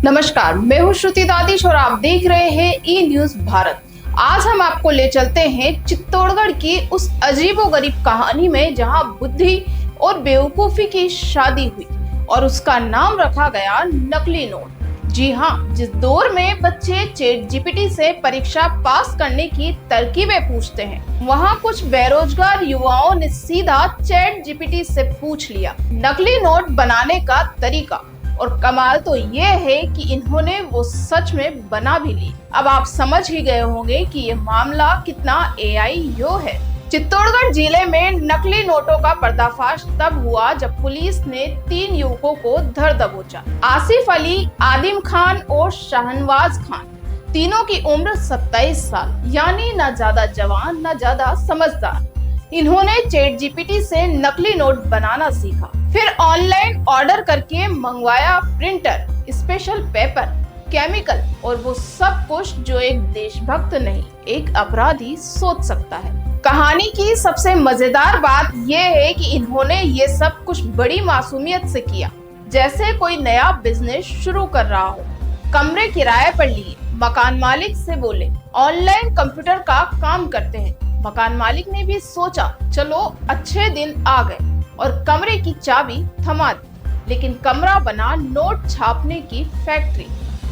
नमस्कार, मैं हूँ श्रुति दादिश और आप देख रहे हैं ई न्यूज भारत। आज हम आपको ले चलते हैं चित्तौड़गढ़ की उस अजीबोगरीब कहानी में जहां बुद्धि और बेवकूफी की शादी हुई और उसका नाम रखा गया नकली नोट। जी हाँ, जिस दौर में बच्चे चैट जीपीटी से परीक्षा पास करने की तरकीबें पूछते हैं, वहाँ कुछ बेरोजगार युवाओं ने सीधा चैट जीपीटी से पूछ लिया नकली नोट बनाने का तरीका। और कमाल तो ये है कि इन्होंने वो सच में बना भी ली। अब आप समझ ही गए होंगे कि ये मामला कितना एआई यो है। चित्तौड़गढ़ जिले में नकली नोटों का पर्दाफाश तब हुआ जब पुलिस ने 3 युवकों को धर दबोचा। आसिफ अली, आदिम खान और शाहनवाज खान। तीनों की उम्र 27 साल, यानी न ज्यादा जवान न ज्यादा समझदार। इन्होंने चैट जीपीटी से नकली नोट बनाना सीखा, फिर ऑनलाइन ऑर्डर करके मंगवाया प्रिंटर, स्पेशल पेपर, केमिकल और वो सब कुछ जो एक देशभक्त नहीं, एक अपराधी सोच सकता है। कहानी की सबसे मजेदार बात ये है कि इन्होंने ये सब कुछ बड़ी मासूमियत से किया, जैसे कोई नया बिजनेस शुरू कर रहा हो। कमरे किराए पर लिए, मकान मालिक से बोले ऑनलाइन कंप्यूटर का काम करते हैं। मकान मालिक ने भी सोचा चलो अच्छे दिन आ गए और कमरे की चाबी थमा दी। लेकिन कमरा बना नोट छापने की फैक्ट्री,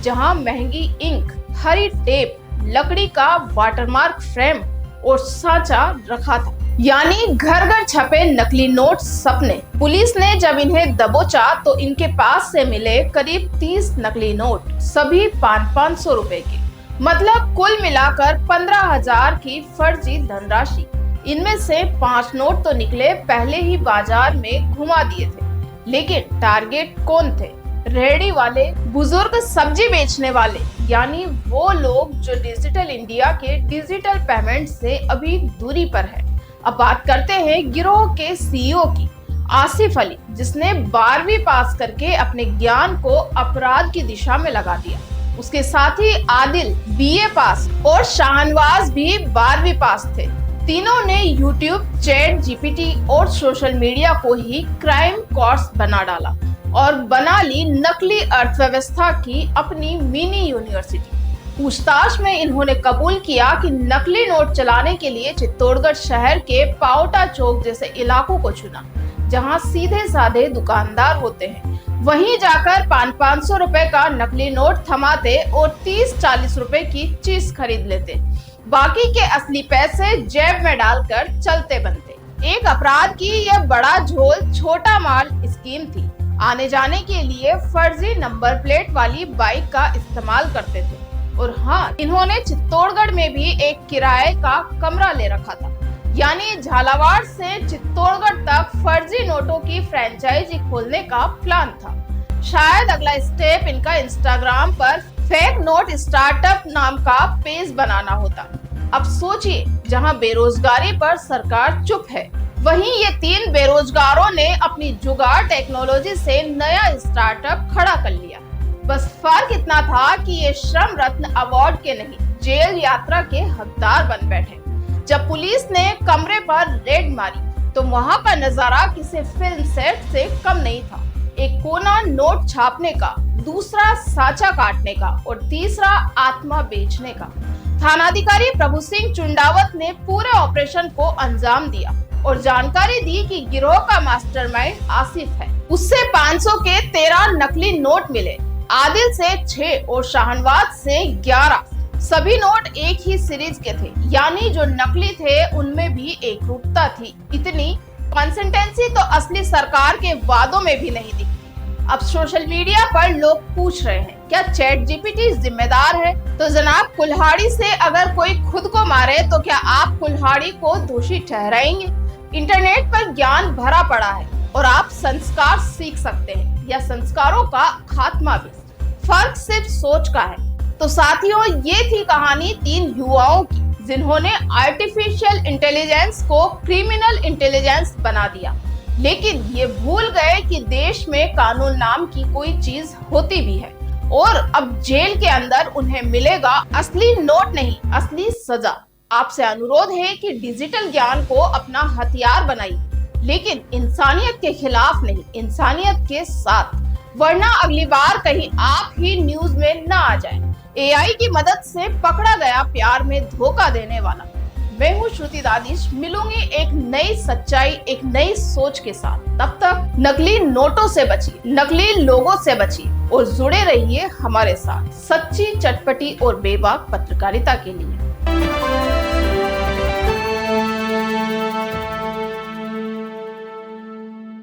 जहां महंगी इंक, हरी टेप, लकड़ी का वाटरमार्क फ्रेम और सांचा रखा था। यानी घर घर छपे नकली नोट सपने। पुलिस ने जब इन्हें दबोचा तो इनके पास से मिले करीब 30 नकली नोट, सभी 500 रुपए के। मतलब कुल मिलाकर 15,000 की फर्जी धनराशि। इनमें से 5 नोट तो निकले पहले ही बाजार में घुमा दिए थे। लेकिन टारगेट कौन थे? रेहड़ी वाले, बुजुर्ग सब्जी बेचने वाले, यानी वो लोग जो डिजिटल इंडिया के डिजिटल पेमेंट से अभी दूरी पर है। अब बात करते हैं गिरोह के सीईओ की, आसिफ अली, जिसने 12वीं पास करके अपने ज्ञान को अपराध की दिशा में लगा दिया। उसके साथ ही आदिल बीए पास और शाहनवाज भी 12वीं पास थे। तीनों ने यूट्यूब, चैट जीपीटी और सोशल मीडिया को ही क्राइम कोर्स बना डाला और बना ली नकली अर्थव्यवस्था की अपनी मिनी यूनिवर्सिटी। पूछताछ में इन्होंने कबूल किया कि नकली नोट चलाने के लिए चित्तौड़गढ़ शहर के पाओटा चौक जैसे इलाकों को चुना, जहां सीधे साधे दुकानदार होते हैं। वहीं जाकर 500 रुपए का नकली नोट थमाते और 30-40 रुपए की चीज खरीद लेते। बाकी के असली पैसे जेब में डालकर चलते बनते। एक अपराध की यह बड़ा झोल छोटा माल स्कीम थी। आने जाने के लिए फर्जी नंबर प्लेट वाली बाइक का इस्तेमाल करते थे। और हाँ, इन्होंने चित्तौड़गढ़ में भी एक किराए का कमरा ले रखा था। यानी झालावाड़ से चित्तौड़गढ़ तक फर्जी नोटों की फ्रेंचाइजी खोलने का प्लान था। शायद अगला स्टेप इनका इंस्टाग्राम पर फेक नोट स्टार्टअप नाम का पेज बनाना होता। अब सोचिए, जहां बेरोजगारी पर सरकार चुप है, वहीं ये 3 बेरोजगारों ने अपनी जुगाड़ टेक्नोलॉजी से नया स्टार्टअप खड़ा कर लिया। बस फर्क इतना था कि ये श्रम रत्न अवार्ड के नहीं, जेल यात्रा के हकदार बन बैठे। जब पुलिस ने कमरे पर रेड मारी तो वहां का नजारा किसी फिल्म सेट से कम नहीं था। एक कोना नोट छापने का, दूसरा साचा काटने का और तीसरा आत्मा बेचने का। थानाधिकारी प्रभु सिंह चुंडावत ने पूरे ऑपरेशन को अंजाम दिया और जानकारी दी कि गिरोह का मास्टरमाइंड आसिफ है। उससे 500 के 13 नकली नोट मिले, आदिल से 6 और शाहनवाज से 11। सभी नोट एक ही सीरीज के थे, यानी जो नकली थे उनमें भी एक रूपता थी। इतनी कंसिस्टेंसी तो असली सरकार के वादों में भी नहीं दिखी। अब सोशल मीडिया पर लोग पूछ रहे हैं, क्या चैट जीपीटी जिम्मेदार है? तो जनाब, कुल्हाड़ी से अगर कोई खुद को मारे तो क्या आप कुल्हाड़ी को दोषी ठहराएंगे? इंटरनेट पर ज्ञान भरा पड़ा है और आप संस्कार सीख सकते हैं या संस्कारों का खात्मा भी। फर्क सिर्फ सोच का है। तो साथियों, ये थी कहानी 3 युवाओं की, जिन्होंने आर्टिफिशियल इंटेलिजेंस को क्रिमिनल इंटेलिजेंस बना दिया। लेकिन ये भूल गए कि देश में कानून नाम की कोई चीज होती भी है और अब जेल के अंदर उन्हें मिलेगा असली नोट नहीं, असली सजा। आपसे अनुरोध है कि डिजिटल ज्ञान को अपना हथियार बनाइए, लेकिन इंसानियत के खिलाफ नहीं, इंसानियत के साथ। वरना अगली बार कहीं आप ही न्यूज में न आ जाएं। एआई की मदद से पकड़ा गया प्यार में धोखा देने वाला। मैं हूँ श्रुति दादिश, मिलूंगी एक नई सच्चाई, एक नई सोच के साथ। तब तक नकली नोटों से बचिए, नकली लोगों से बचिए और जुड़े रहिए हमारे साथ सच्ची, चटपटी और बेबाक पत्रकारिता के लिए।